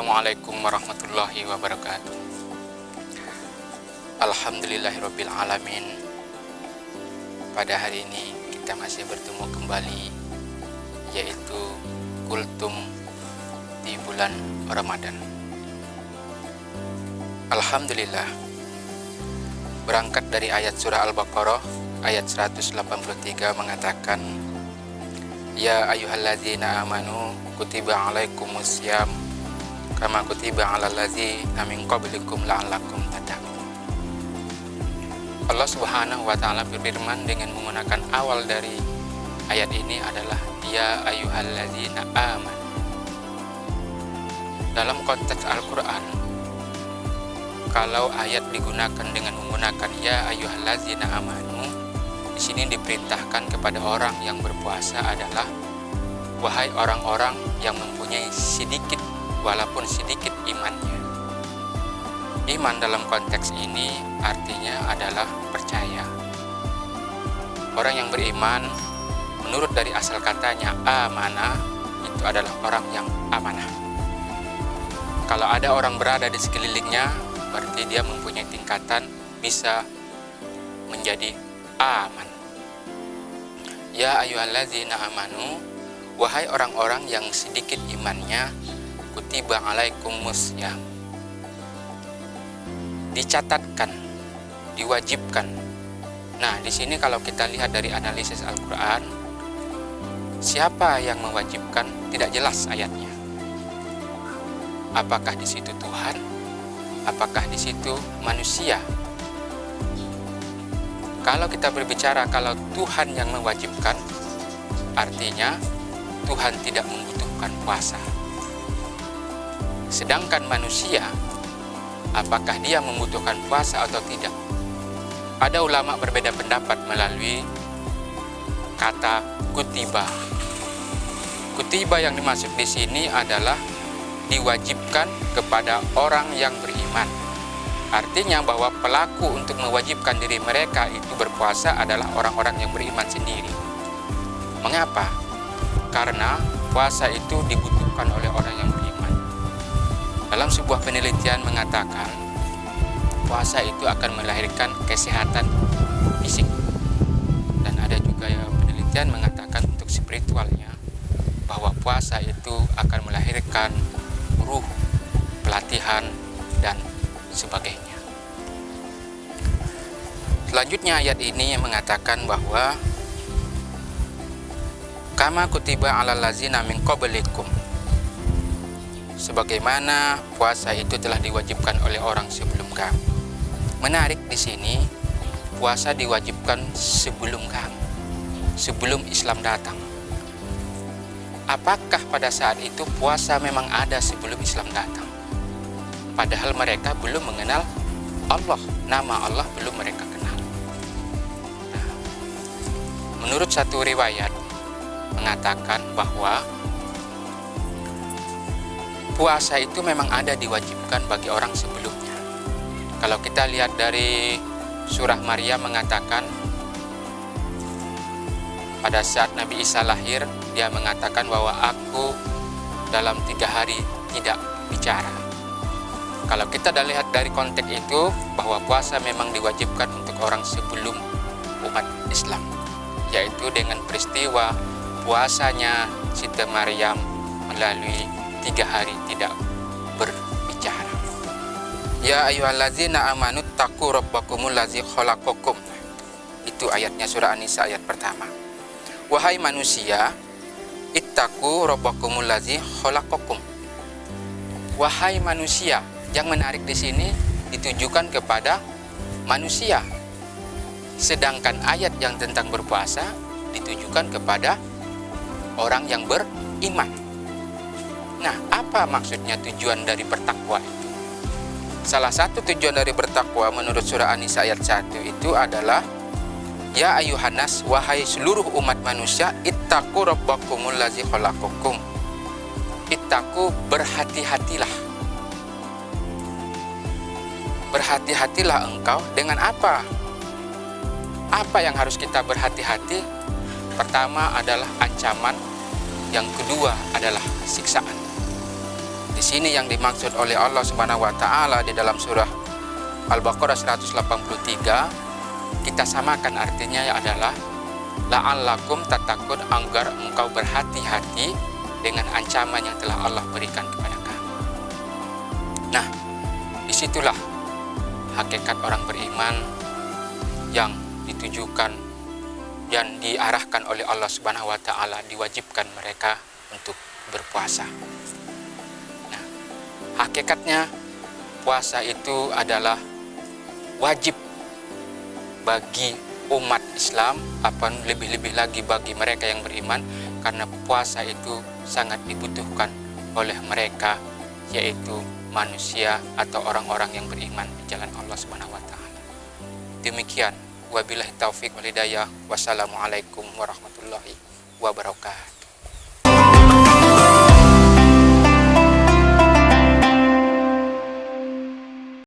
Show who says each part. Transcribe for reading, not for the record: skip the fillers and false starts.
Speaker 1: Assalamualaikum warahmatullahi wabarakatuh. Alhamdulillahirabbil alamin. Pada hari ini kita masih bertemu kembali, yaitu kultum di bulan Ramadan. Alhamdulillah. Berangkat dari ayat surah Al-Baqarah ayat 183 mengatakan, Ya ayyuhalladzina amanu kutiba alaikumussyam kama kutiba alal ladzina min qablikum la'allakum tattaqun. Allah Subhanahu wa taala berfirman dengan menggunakan awal dari ayat ini adalah ya ayyuhalladzina amanu. Dalam konteks Al-Qur'an, kalau ayat digunakan dengan menggunakan ya ayyuhalladzina amanu, di sini diperintahkan kepada orang yang berpuasa adalah wahai orang-orang yang mempunyai sedikit walaupun sedikit imannya. Iman dalam konteks ini artinya adalah percaya. Orang yang beriman menurut dari asal katanya amanah itu adalah orang yang amanah. Kalau ada orang berada di sekelilingnya, berarti dia mempunyai tingkatan bisa menjadi aman. Ya ayyuhalladzina amanu, wahai orang-orang yang sedikit imannya, kutiba alaikumussyam, dicatatkan, diwajibkan. Nah, di sini kalau kita lihat dari analisis Al-Qur'an, siapa yang mewajibkan tidak jelas ayatnya. Apakah di situ Tuhan? Apakah di situ manusia? Kalau kita berbicara kalau Tuhan yang mewajibkan, artinya Tuhan tidak membutuhkan puasa. Sedangkan manusia, apakah dia membutuhkan puasa atau tidak? Ada ulama berbeda pendapat melalui kata kutiba. Kutiba yang dimaksud di sini adalah diwajibkan kepada orang yang beriman. Artinya bahwa pelaku untuk mewajibkan diri mereka itu berpuasa adalah orang-orang yang beriman sendiri. Mengapa? Karena puasa itu dibutuhkan oleh orang yang beriman. Dalam sebuah penelitian mengatakan puasa itu akan melahirkan kesehatan fisik. Dan ada juga penelitian mengatakan untuk spiritualnya bahwa puasa itu akan melahirkan ruh, pelatihan, dan sebagainya. Selanjutnya ayat ini mengatakan bahwa kama kutiba alal ladzina min qablikum, sebagaimana puasa itu telah diwajibkan oleh orang sebelum kamu. Menarik di sini, puasa diwajibkan sebelum kamu, sebelum Islam datang. Apakah pada saat itu puasa memang ada sebelum Islam datang? Padahal mereka belum mengenal Allah, nama Allah belum mereka kenal. Nah, menurut satu riwayat mengatakan bahwa puasa itu memang ada diwajibkan bagi orang sebelumnya. Kalau kita lihat dari surah Maryam mengatakan pada saat Nabi Isa lahir, dia mengatakan bahwa aku dalam 3 hari tidak bicara. Kalau kita lihat dari konteks itu bahwa puasa memang diwajibkan untuk orang sebelum umat Islam, yaitu dengan peristiwa puasanya Siti Maryam melalui 3 hari tidak berbicara. Ya ayyuhalladzina amanu taqu rabbakumul ladzi khalaqakum. Itu ayatnya surah An-Nisa ayat pertama. Wahai manusia, ittaqu rabbakumul ladzi khalaqakum. Wahai manusia, yang menarik di sini ditujukan kepada manusia. Sedangkan ayat yang tentang berpuasa ditujukan kepada orang yang beriman. Nah, apa maksudnya tujuan dari bertakwa itu? Salah satu tujuan dari bertakwa menurut surah An-Nisa ayat 1 itu adalah ya ayuhanas, wahai seluruh umat manusia, ittaqu rabbakumul ladzi khalaqakum. Ittaqu, berhati-hatilah. Berhati-hatilah engkau dengan apa? Apa yang harus kita berhati-hati? Pertama adalah ancaman, yang kedua adalah siksaan. Di sini yang dimaksud oleh Allah Subhanahu wa taala di dalam surah Al-Baqarah 183, kita samakan artinya adalah la'allakum tatakun, agar engkau berhati-hati dengan ancaman yang telah Allah berikan kepada kamu. Nah, disitulah hakikat orang beriman yang ditujukan dan diarahkan oleh Allah Subhanahu wa taala, diwajibkan mereka untuk berpuasa. Nah, hakikatnya puasa itu adalah wajib bagi umat Islam, apa lebih-lebih lagi bagi mereka yang beriman, karena puasa itu sangat dibutuhkan oleh mereka, yaitu manusia atau orang-orang yang beriman di jalan Allah Subhanahu wa taala. Demikian, wabillahi taufik wal hidayah. Wassalamualaikum warahmatullahi wabarakatuh.